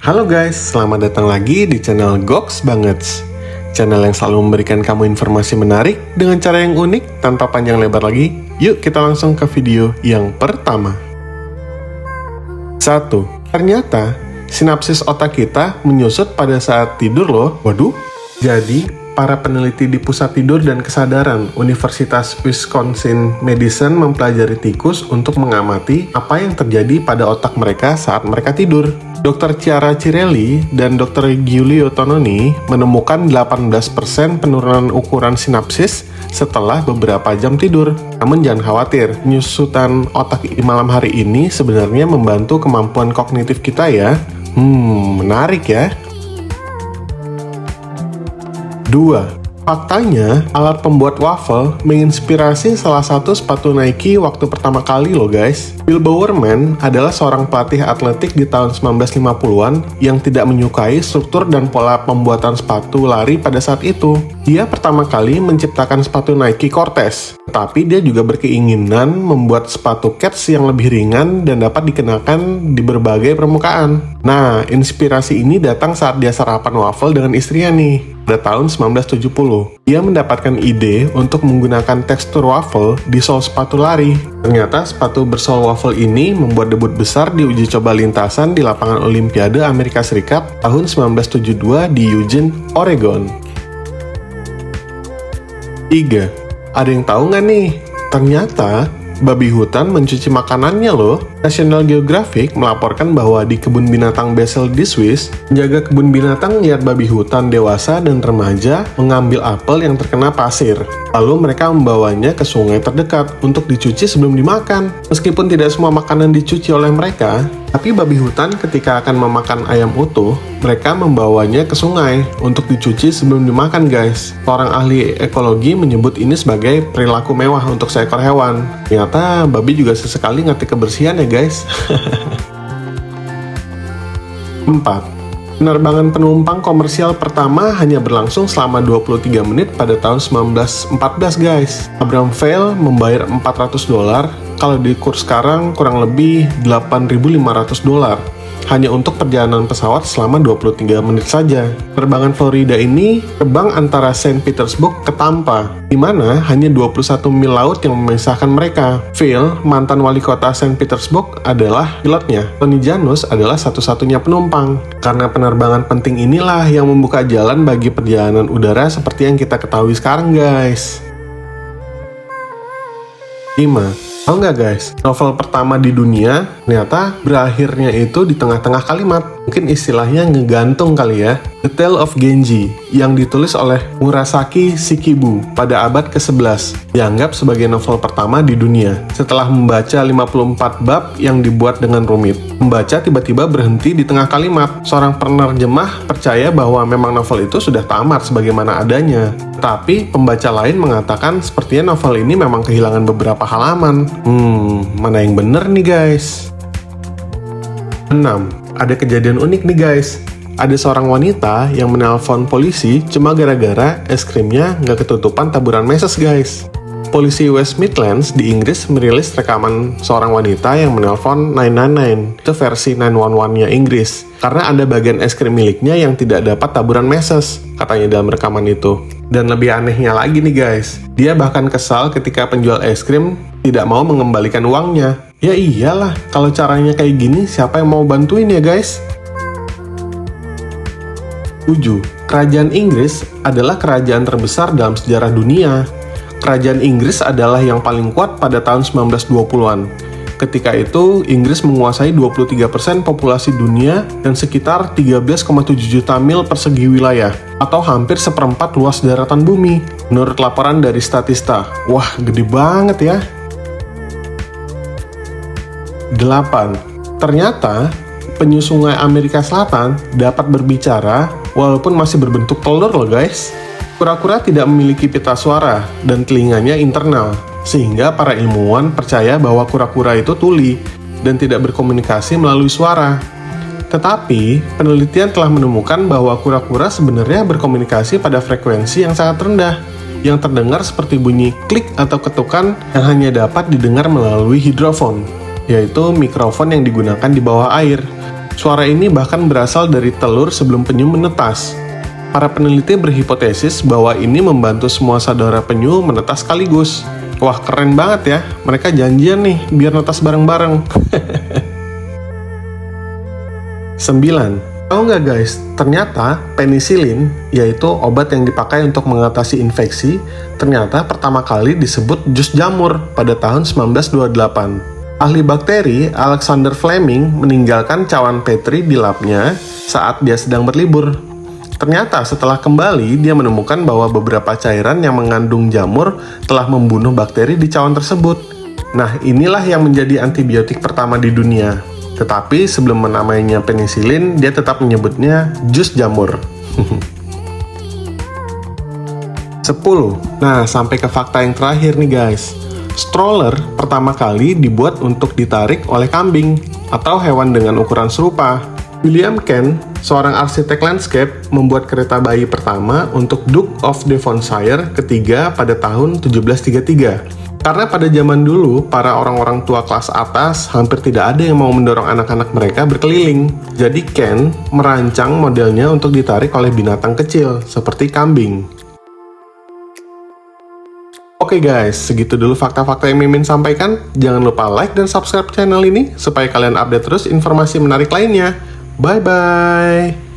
Halo guys, selamat datang lagi di channel Goks Banget. Channel yang selalu memberikan kamu informasi menarik dengan cara yang unik tanpa panjang lebar lagi. Yuk kita langsung ke video yang pertama. 1. Ternyata sinapsis otak kita menyusut pada saat tidur loh. Waduh. Jadi, para peneliti di Pusat Tidur dan Kesadaran Universitas Wisconsin Madison mempelajari tikus untuk mengamati apa yang terjadi pada otak mereka saat mereka tidur. Dr. Chiara Cirelli dan Dr. Giulio Tononi menemukan 18% penurunan ukuran sinapsis setelah beberapa jam tidur. Namun jangan khawatir, penyusutan otak di malam hari ini sebenarnya membantu kemampuan kognitif kita ya. Menarik ya. 2. Faktanya, alat pembuat waffle menginspirasi salah satu sepatu Nike waktu pertama kali loh guys. Bill Bowerman adalah seorang pelatih atletik di tahun 1950-an yang tidak menyukai struktur dan pola pembuatan sepatu lari pada saat itu. Dia pertama kali menciptakan sepatu Nike Cortez, tetapi dia juga berkeinginan membuat sepatu kets yang lebih ringan dan dapat dikenakan di berbagai permukaan. Nah, inspirasi ini datang saat dia sarapan waffle dengan istrinya nih. Pada tahun 1970, dia mendapatkan ide untuk menggunakan tekstur waffle di sol sepatu lari. Ternyata sepatu bersol waffle ini membuat debut besar di uji coba lintasan di lapangan Olimpiade Amerika Serikat tahun 1972 di Eugene, Oregon. 3. Ada yang tahu nggak nih? Ternyata babi hutan mencuci makanannya loh. National Geographic melaporkan bahwa di kebun binatang Basel di Swiss, penjaga kebun binatang melihat babi hutan dewasa dan remaja mengambil apel yang terkena pasir. Lalu mereka membawanya ke sungai terdekat untuk dicuci sebelum dimakan. Meskipun tidak semua makanan dicuci oleh mereka, tapi babi hutan ketika akan memakan ayam utuh, mereka membawanya ke sungai untuk dicuci sebelum dimakan guys. Seorang ahli ekologi menyebut ini sebagai perilaku mewah untuk seekor hewan. Ternyata babi juga sesekali ngerti kebersihan ya guys. 4. Penerbangan penumpang komersial pertama hanya berlangsung selama 23 menit pada tahun 1914 guys. Abraham Vail membayar $400, kalau di kurs sekarang kurang lebih $8.500 hanya untuk perjalanan pesawat selama 23 menit saja. Penerbangan Florida ini terbang antara Saint Petersburg ke Tampa, di mana hanya 21 mil laut yang memisahkan mereka. Phil, mantan wali kota Saint Petersburg, adalah pilotnya. Tony Janus adalah satu-satunya penumpang. Karena penerbangan penting inilah yang membuka jalan bagi perjalanan udara seperti yang kita ketahui sekarang guys. 5. Tahu nggak guys, novel pertama di dunia ternyata berakhirnya itu di tengah-tengah kalimat. Mungkin istilahnya ngegantung kali ya. The Tale of Genji yang ditulis oleh Murasaki Shikibu pada abad ke-11 dianggap sebagai novel pertama di dunia. Setelah membaca 54 bab yang dibuat dengan rumit, pembaca tiba-tiba berhenti di tengah kalimat. Seorang penerjemah percaya bahwa memang novel itu sudah tamat sebagaimana adanya. Tapi pembaca lain mengatakan sepertinya novel ini memang kehilangan beberapa halaman. Mana yang bener nih guys? 6. Ada kejadian unik nih guys. Ada seorang wanita yang menelpon polisi cuma gara-gara es krimnya nggak ketutupan taburan meses guys. Polisi West Midlands di Inggris merilis rekaman seorang wanita yang menelpon 999, itu versi 911-nya Inggris, karena ada bagian es krim miliknya yang tidak dapat taburan meses, katanya dalam rekaman itu. Dan lebih anehnya lagi nih guys, dia bahkan kesal ketika penjual es krim tidak mau mengembalikan uangnya. Ya iyalah, kalau caranya kayak gini siapa yang mau bantuin ya guys? 7. Kerajaan Inggris adalah kerajaan terbesar dalam sejarah dunia. Kerajaan Inggris adalah yang paling kuat pada tahun 1920-an. Ketika itu, Inggris menguasai 23% populasi dunia dan sekitar 13,7 juta mil persegi wilayah, atau hampir seperempat luas daratan bumi, menurut laporan dari Statista. Wah, gede banget ya. 8. Ternyata, penyu sungai Amerika Selatan dapat berbicara walaupun masih berbentuk telur loh guys. Kura-kura tidak memiliki pita suara dan telinganya internal, sehingga para ilmuwan percaya bahwa kura-kura itu tuli dan tidak berkomunikasi melalui suara. Tetapi, penelitian telah menemukan bahwa kura-kura sebenarnya berkomunikasi pada frekuensi yang sangat rendah, yang terdengar seperti bunyi klik atau ketukan yang hanya dapat didengar melalui hidrofon, yaitu mikrofon yang digunakan di bawah air. Suara ini bahkan berasal dari telur sebelum penyu menetas. Para peneliti berhipotesis bahwa ini membantu semua saudara penyu menetas sekaligus. Wah, keren banget ya. Mereka janjian nih biar netas bareng-bareng. 9. Tahu nggak guys, ternyata penisilin, yaitu obat yang dipakai untuk mengatasi infeksi, ternyata pertama kali disebut jus jamur pada tahun 1928. Ahli bakteri Alexander Fleming meninggalkan cawan Petri di labnya saat dia sedang berlibur. Ternyata setelah kembali, dia menemukan bahwa beberapa cairan yang mengandung jamur telah membunuh bakteri di cawan tersebut. Nah, inilah yang menjadi antibiotik pertama di dunia. Tetapi sebelum menamainya penisilin, dia tetap menyebutnya jus jamur. 10. Nah, sampai ke fakta yang terakhir nih guys. Stroller pertama kali dibuat untuk ditarik oleh kambing atau hewan dengan ukuran serupa. William Kent, seorang arsitek landscape, membuat kereta bayi pertama untuk Duke of Devonshire ketiga pada tahun 1733. Karena pada zaman dulu, para orang-orang tua kelas atas hampir tidak ada yang mau mendorong anak-anak mereka berkeliling. Jadi Ken merancang modelnya untuk ditarik oleh binatang kecil, seperti kambing. Oke guys, segitu dulu fakta-fakta yang Mimin sampaikan. Jangan lupa like dan subscribe channel ini, supaya kalian update terus informasi menarik lainnya. Bye-bye!